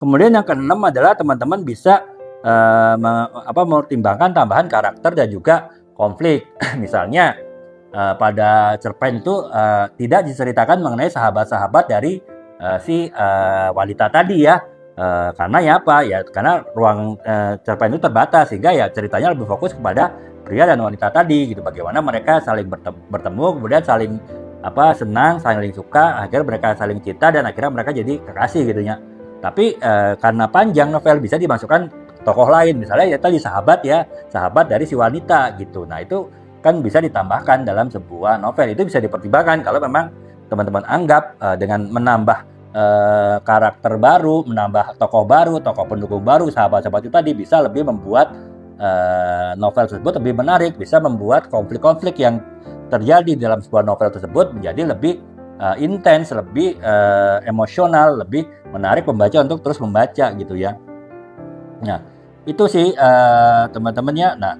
Kemudian yang keenam adalah teman-teman bisa mempertimbangkan tambahan karakter dan juga konflik. Misalnya pada cerpen itu tidak diceritakan mengenai sahabat-sahabat dari si wanita tadi ya. Karena ya apa ya, karena ruang cerpen itu terbatas sehingga ya ceritanya lebih fokus kepada pria dan wanita tadi gitu, bagaimana mereka saling bertemu, kemudian saling senang, saling suka, akhirnya mereka saling cinta dan akhirnya mereka jadi kekasih gitu ya. Tapi karena panjang novel bisa dimasukkan tokoh lain, misalnya ya tadi sahabat ya, sahabat dari si wanita gitu. Nah itu kan bisa ditambahkan dalam sebuah novel, itu bisa dipertimbangkan kalau memang teman-teman anggap dengan menambah karakter baru, menambah tokoh baru, tokoh pendukung baru, sahabat-sahabat itu tadi bisa lebih membuat novel tersebut lebih menarik, bisa membuat konflik-konflik yang terjadi dalam sebuah novel tersebut menjadi lebih intens, lebih emosional, lebih menarik pembaca untuk terus membaca gitu ya. Nah, itu sih teman-temannya. Nah,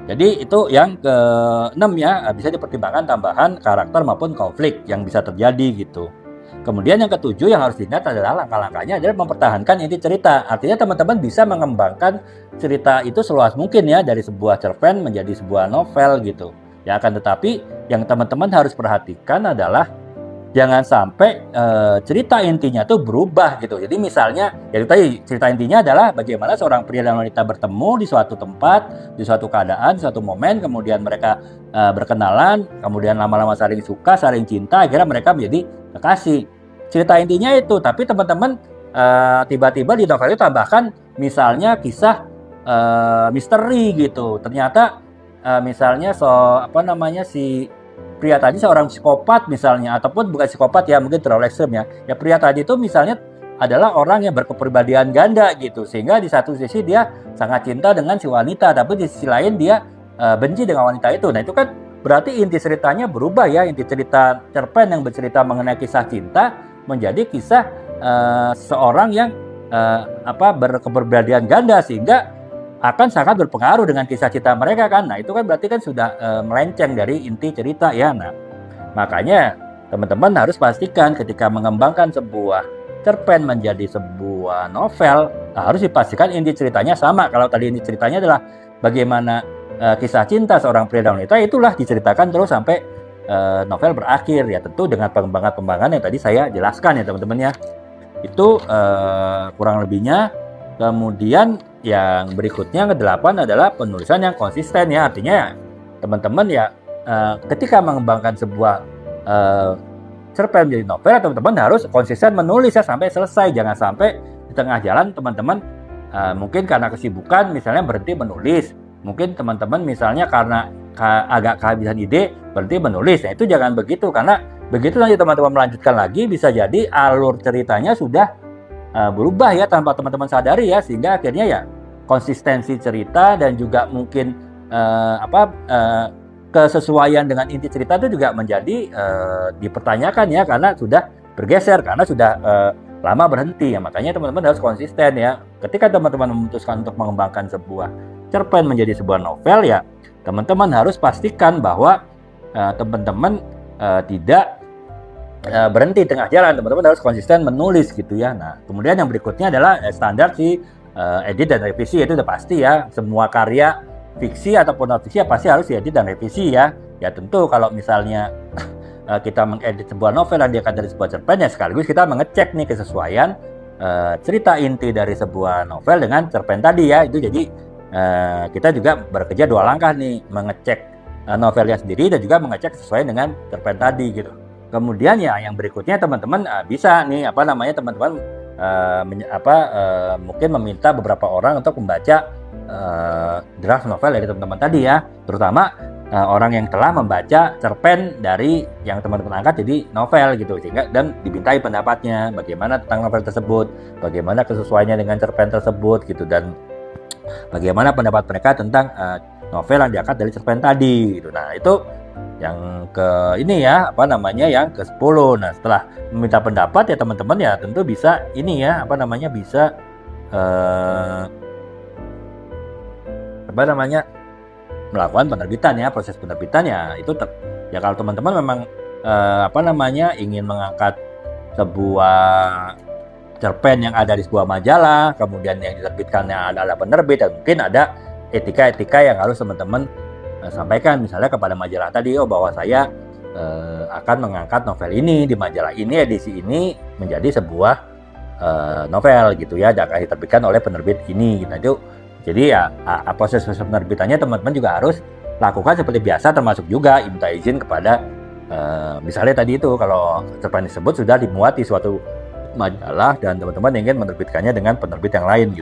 jadi itu yang ke-6 ya, bisa dipertimbangkan tambahan karakter maupun konflik yang bisa terjadi gitu. Kemudian yang ke-7 yang harus diingat adalah langkah-langkahnya adalah mempertahankan inti cerita. Artinya teman-teman bisa mengembangkan cerita itu seluas mungkin ya, dari sebuah cerpen menjadi sebuah novel gitu. Ya, akan tetapi yang teman-teman harus perhatikan adalah jangan sampai cerita intinya tuh berubah gitu. Jadi misalnya, ya tadi cerita intinya adalah bagaimana seorang pria dan wanita bertemu di suatu tempat, di suatu keadaan, suatu momen, kemudian mereka berkenalan, kemudian lama-lama saling suka, saling cinta, akhirnya mereka menjadi kekasih. Cerita intinya itu, tapi teman-teman tiba-tiba di novel itu tambahkan misalnya kisah misteri gitu. Ternyata misalnya si pria tadi seorang psikopat misalnya, ataupun bukan psikopat ya, mungkin terlalu ekstrem ya. Ya pria tadi itu misalnya adalah orang yang berkepribadian ganda gitu, sehingga di satu sisi dia sangat cinta dengan si wanita, tapi di sisi lain dia benci dengan wanita itu. Nah itu kan berarti inti ceritanya berubah ya, inti cerita cerpen yang bercerita mengenai kisah cinta menjadi kisah seorang yang berkepribadian ganda, sehingga akan sangat berpengaruh dengan kisah cinta mereka kan. Nah itu kan berarti kan sudah melenceng dari inti cerita ya. Nah makanya teman-teman harus pastikan ketika mengembangkan sebuah cerpen menjadi sebuah novel, harus dipastikan inti ceritanya sama. Kalau tadi inti ceritanya adalah bagaimana kisah cinta seorang pria dan wanita, itulah diceritakan terus sampai novel berakhir ya, tentu dengan pengembangan-pengembangan yang tadi saya jelaskan ya teman-teman ya. Itu kurang lebihnya. Kemudian yang berikutnya ke-8 adalah penulisan yang konsisten ya. Artinya teman-teman ya ketika mengembangkan sebuah cerpen menjadi novel, teman-teman harus konsisten menulis ya sampai selesai. Jangan sampai di tengah jalan teman-teman mungkin karena kesibukan misalnya berhenti menulis. Mungkin teman-teman misalnya karena agak kehabisan ide berhenti menulis. Nah itu jangan begitu, karena begitu nanti teman-teman melanjutkan lagi bisa jadi alur ceritanya sudah berubah ya tanpa teman-teman sadari ya, sehingga akhirnya ya konsistensi cerita dan juga mungkin kesesuaian dengan inti cerita itu juga menjadi dipertanyakan ya, karena sudah bergeser, karena sudah lama berhenti ya. Makanya teman-teman harus konsisten ya. Ketika teman-teman memutuskan untuk mengembangkan sebuah cerpen menjadi sebuah novel ya, teman-teman harus pastikan bahwa teman-teman tidak berhenti tengah jalan. Teman-teman harus konsisten menulis gitu ya. Nah kemudian yang berikutnya adalah standar si edit dan revisi. Itu udah pasti ya, semua karya fiksi ataupun non fiksi ya pasti harus diedit dan revisi ya. Ya tentu kalau misalnya kita mengedit sebuah novel dan diangkat dari sebuah cerpen ya sekaligus kita mengecek nih kesesuaian cerita inti dari sebuah novel dengan cerpen tadi ya. Itu jadi kita juga bekerja dua langkah nih, mengecek novelnya sendiri dan juga mengecek sesuai dengan cerpen tadi gitu. Kemudian ya yang berikutnya teman-teman bisa nih teman-teman mungkin meminta beberapa orang untuk membaca draft novel dari teman-teman tadi ya, terutama orang yang telah membaca cerpen dari yang teman-teman angkat jadi novel gitu, sehingga dan dimintai pendapatnya bagaimana tentang novel tersebut, bagaimana kesesuaiannya dengan cerpen tersebut gitu, dan bagaimana pendapat mereka tentang novel yang diangkat dari cerpen tadi gitu. Nah itu yang ke ini ya yang ke-10. Nah setelah meminta pendapat ya teman-teman ya tentu bisa ini ya bisa melakukan penerbitan ya, proses penerbitan ya itu ya kalau teman-teman memang ingin mengangkat sebuah cerpen yang ada di sebuah majalah, kemudian yang diterbitkannya adalah penerbit, dan mungkin ada etika-etika yang harus teman-teman sampaikan, misalnya kepada majalah tadi, bahwa saya akan mengangkat novel ini di majalah ini, edisi ini menjadi sebuah novel gitu ya, akan diterbitkan oleh penerbit ini. Nah itu, jadi ya proses penerbitannya teman-teman juga harus lakukan seperti biasa, termasuk juga minta izin kepada misalnya tadi itu, kalau cerpen tersebut sudah dimuat di suatu majalah dan teman-teman ingin menerbitkannya dengan penerbit yang lain gitu.